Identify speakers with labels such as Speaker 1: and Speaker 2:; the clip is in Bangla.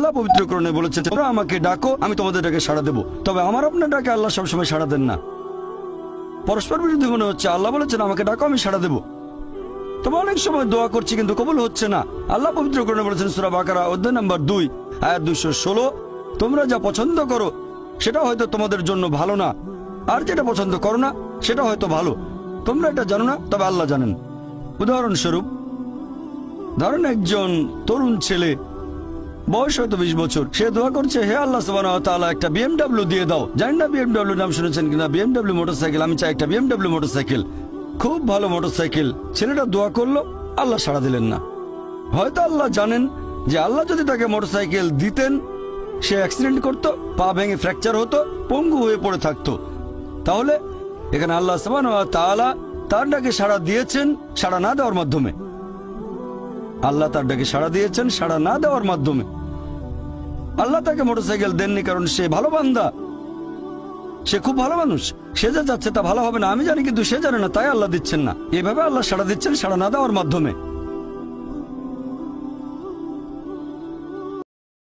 Speaker 1: আল্লাহ পবিত্রকরণে বলেছেন, তোমরা আমাকে ডাকো, আমি তোমাদের ডাকে সাড়া দেবো। তবে আমার আপনার ডাকে আল্লাহ সবসময় সাড়া দেন না। পরস্পর বিরোধী মনে হচ্ছে। আল্লাহ বলেছেন আমাকে ডাকো, আমি সাড়া দেবো। তবে অনেক সময় দোয়া করছি কিন্তু কবুল হচ্ছে না। আল্লাহ পবিত্রকরণে বলেছেন সূরা বাকারা অধ্যায় নম্বর 2 আয়াত 216, তোমরা যা পছন্দ করো সেটা হয়তো তোমাদের জন্য ভালো না, আর যেটা পছন্দ করো না সেটা হয়তো ভালো। তোমরা এটা জানো না, তবে আল্লাহ জানেন। উদাহরণস্বরূপ ধরেন একজন তরুণ ছেলে, বয়স হয়তো 20 বছর, সে দোয়া করছে, হে আল্লাহ সুবহানাহু ওয়া তাআলা একটা BMW দিয়ে দাও। জানি না BMW নাম শুনেছেন কিনা, BMW মোটরসাইকেল। আমি চাই একটা BMW মোটরসাইকেল, খুব ভালো মোটরসাইকেল। ছেলেটা দোয়া করলো, আল্লাহ সাড়া দিলেন না। হয়তো আল্লাহ জানেন যে আল্লাহ যদি তাকে মোটরসাইকেল দিতেন, সে অ্যাক্সিডেন্ট করতো, পা ভেঙে ফ্র্যাকচার হতো, পঙ্গু হয়ে পড়ে থাকতো। তাহলে এখানে আল্লাহ সুবহানাহু ওয়া তাআলা তার ডাকে সাড়া দিয়েছেন সাড়া না দেওয়ার মাধ্যমে। আল্লাহ তার ডাকে সাড়া দিয়েছেন সাড়া না দেওয়ার মাধ্যমে। আল্লাহ তাকে মোটরসাইকেল দেননি কারণ সে ভালো বান্দা, সে খুব ভালো মানুষ, সে যা যাচ্ছে তা ভালো হবে না আমি জানি, কিন্তু সে জানে না, তাই আল্লাহ দিচ্ছেন না। এভাবে আল্লাহ সাড়া দিচ্ছেন সাড়া না দেওয়ার মাধ্যমে।